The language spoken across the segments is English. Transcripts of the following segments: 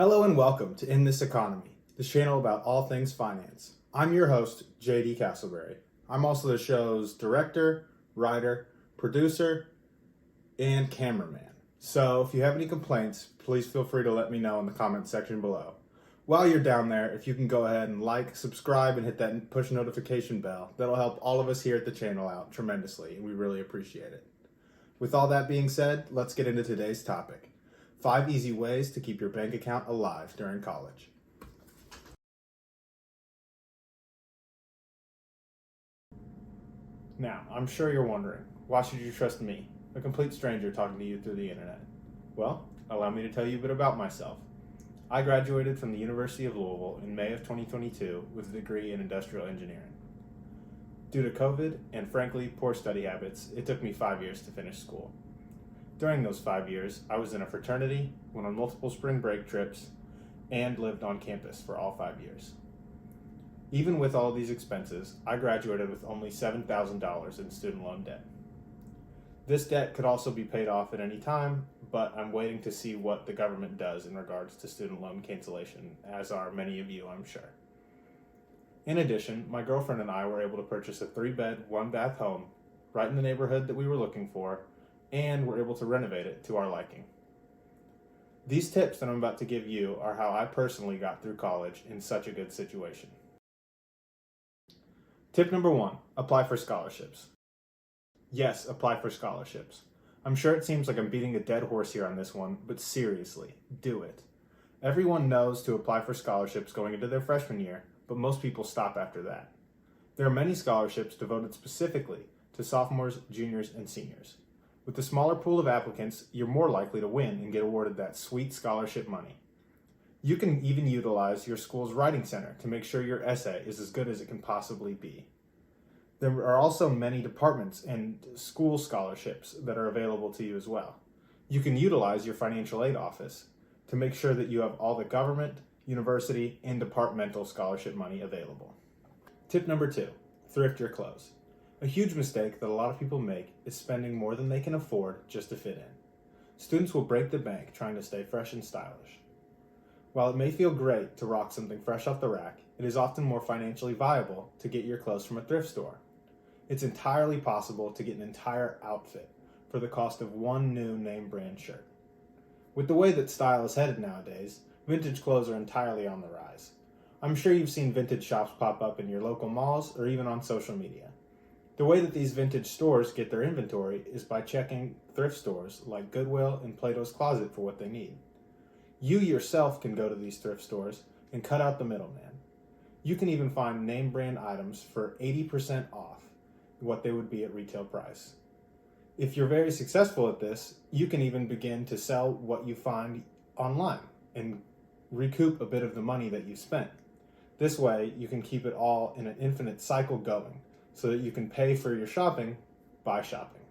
Hello and welcome to In This Economy, the channel about all things finance. I'm your host, JD Castleberry. I'm also the show's director, writer, producer, and cameraman. So if you have any complaints, please feel free to let me know in the comment section below. While you're down there, if you can go ahead and like, subscribe, and hit that push notification bell, that'll help all of us here at the channel out tremendously, and we really appreciate it. With all that being said, let's get into today's topic. 5 easy ways to keep your bank account alive during college. Now, I'm sure you're wondering, why should you trust me, a complete stranger talking to you through the internet? Well, allow me to tell you a bit about myself. I graduated from the University of Louisville in May of 2022 with a degree in industrial engineering. Due to COVID and frankly poor study habits, it took me 5 years to finish school. During those 5 years, I was in a fraternity, went on multiple spring break trips, and lived on campus for all 5 years. Even with all these expenses, I graduated with only $7,000 in student loan debt. This debt could also be paid off at any time, but I'm waiting to see what the government does in regards to student loan cancellation, as are many of you, I'm sure. In addition, my girlfriend and I were able to purchase a 3-bed, 1-bath home right in the neighborhood that we were looking for, and were able to renovate it to our liking. These tips that I'm about to give you are how I personally got through college in such a good situation. Tip number 1, apply for scholarships. Yes, apply for scholarships. I'm sure it seems like I'm beating a dead horse here on this one, but seriously, do it. Everyone knows to apply for scholarships going into their freshman year, but most people stop after that. There are many scholarships devoted specifically to sophomores, juniors, and seniors. With the smaller pool of applicants, you're more likely to win and get awarded that sweet scholarship money. You can even utilize your school's writing center to make sure your essay is as good as it can possibly be. There are also many departments and school scholarships that are available to you as well. You can utilize your financial aid office to make sure that you have all the government, university, and departmental scholarship money available. Tip number 2, thrift your clothes. A huge mistake that a lot of people make is spending more than they can afford just to fit in. Students will break the bank trying to stay fresh and stylish. While it may feel great to rock something fresh off the rack, it is often more financially viable to get your clothes from a thrift store. It's entirely possible to get an entire outfit for the cost of one new name brand shirt. With the way that style is headed nowadays, vintage clothes are entirely on the rise. I'm sure you've seen vintage shops pop up in your local malls or even on social media. The way that these vintage stores get their inventory is by checking thrift stores like Goodwill and Plato's Closet for what they need. You yourself can go to these thrift stores and cut out the middleman. You can even find name brand items for 80% off what they would be at retail price. If you're very successful at this, you can even begin to sell what you find online and recoup a bit of the money that you spent. This way, you can keep it all in an infinite cycle going, so that you can pay for your shopping by shopping.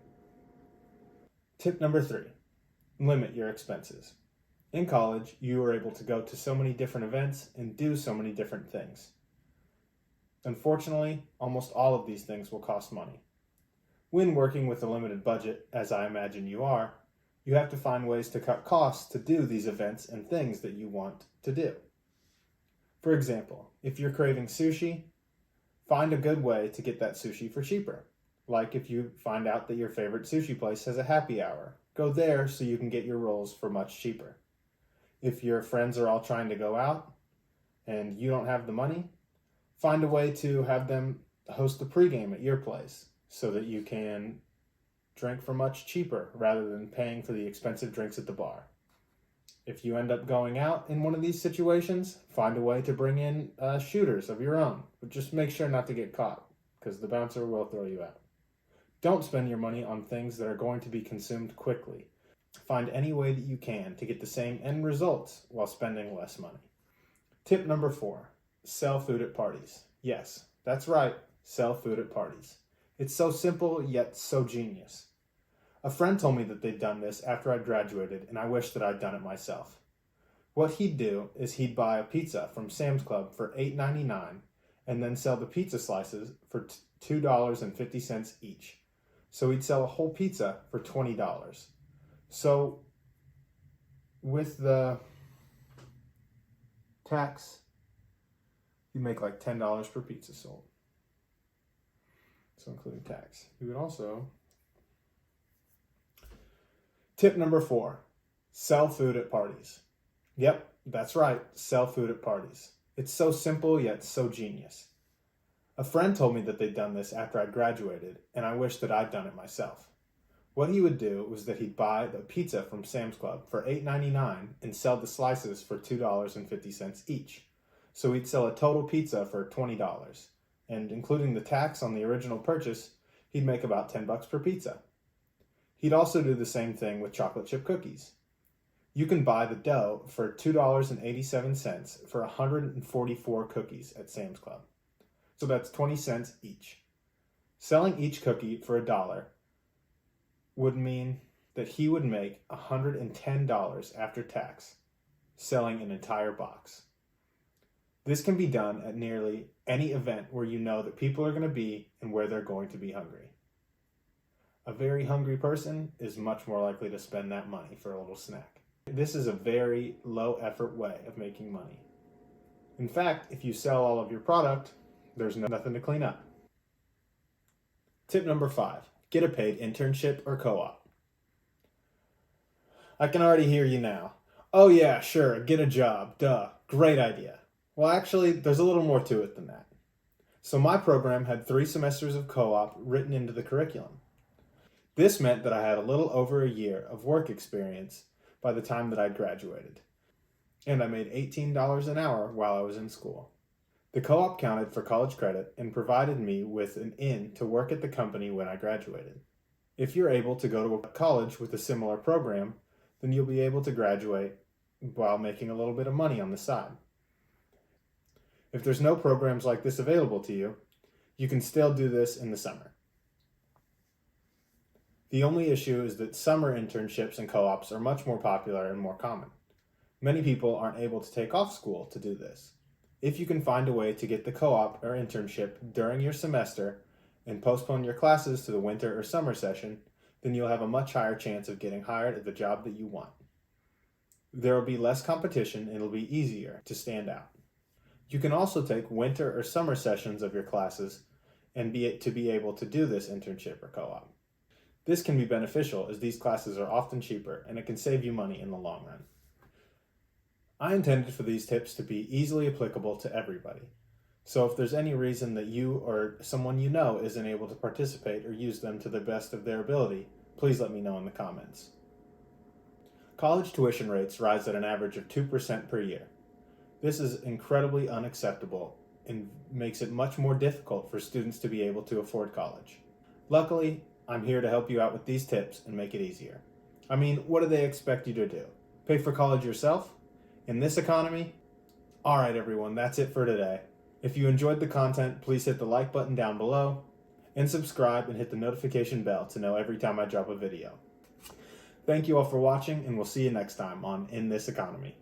Tip number 3, limit your expenses. In college, you are able to go to so many different events and do so many different things. Unfortunately, almost all of these things will cost money. When working with a limited budget, as I imagine you are, you have to find ways to cut costs to do these events and things that you want to do. For example, if you're craving sushi, find a good way to get that sushi for cheaper. Like if you find out that your favorite sushi place has a happy hour, go there so you can get your rolls for much cheaper. If your friends are all trying to go out and you don't have the money, find a way to have them host the pregame at your place so that you can drink for much cheaper rather than paying for the expensive drinks at the bar. If you end up going out in one of these situations, find a way to bring in shooters of your own. But just make sure not to get caught, because the bouncer will throw you out. Don't spend your money on things that are going to be consumed quickly. Find any way that you can to get the same end results while spending less money. Tip number 4, sell food at parties. Yes, that's right, sell food at parties. It's so simple, yet so genius. A friend told me that they'd done this after I graduated, and I wish that I'd done it myself. What he'd do is he'd buy a pizza from Sam's Club for $8.99 and then sell the pizza slices for $2.50 each. So he'd sell a whole pizza for $20. So with the tax, you make like $10 per pizza sold. So including tax. You would also... Tip number 4, sell food at parties. Yep, that's right, sell food at parties. It's so simple yet so genius. A friend told me that they'd done this after I'd graduated, and I wish that I'd done it myself. What he would do was that he'd buy the pizza from Sam's Club for $8.99 and sell the slices for $2.50 each. So he'd sell a total pizza for $20, and including the tax on the original purchase, he'd make about $10 per pizza. He'd also do the same thing with chocolate chip cookies. You can buy the dough for $2.87 for 144 cookies at Sam's Club. So that's 20 cents each. Selling each cookie for $1 would mean that he would make $110 after tax, selling an entire box. This can be done at nearly any event where you know that people are going to be and where they're going to be hungry. A very hungry person is much more likely to spend that money for a little snack. This is a very low effort way of making money. In fact, if you sell all of your product, there's nothing to clean up. Tip number 5, get a paid internship or co-op. I can already hear you now. Oh yeah, sure, get a job, duh, great idea. Well, actually, there's a little more to it than that. So my program had 3 semesters of co-op written into the curriculum. This meant that I had a little over a year of work experience by the time that I'd graduated. And I made $18 an hour while I was in school. The co-op counted for college credit and provided me with an in to work at the company when I graduated. If you're able to go to a college with a similar program, then you'll be able to graduate while making a little bit of money on the side. If there's no programs like this available to you, you can still do this in the summer. The only issue is that summer internships and co-ops are much more popular and more common. Many people aren't able to take off school to do this. If you can find a way to get the co-op or internship during your semester and postpone your classes to the winter or summer session, then you'll have a much higher chance of getting hired at the job that you want. There will be less competition and it'll be easier to stand out. You can also take winter or summer sessions of your classes and be able to do this internship or co-op. This can be beneficial as these classes are often cheaper and it can save you money in the long run. I intended for these tips to be easily applicable to everybody. So if there's any reason that you or someone you know isn't able to participate or use them to the best of their ability, please let me know in the comments. College tuition rates rise at an average of 2% per year. This is incredibly unacceptable and makes it much more difficult for students to be able to afford college. Luckily, I'm here to help you out with these tips and make it easier. I mean, what do they expect you to do? Pay for college yourself? In this economy? Alright everyone, that's it for today. If you enjoyed the content, please hit the like button down below and subscribe and hit the notification bell to know every time I drop a video. Thank you all for watching and we'll see you next time on In This Economy.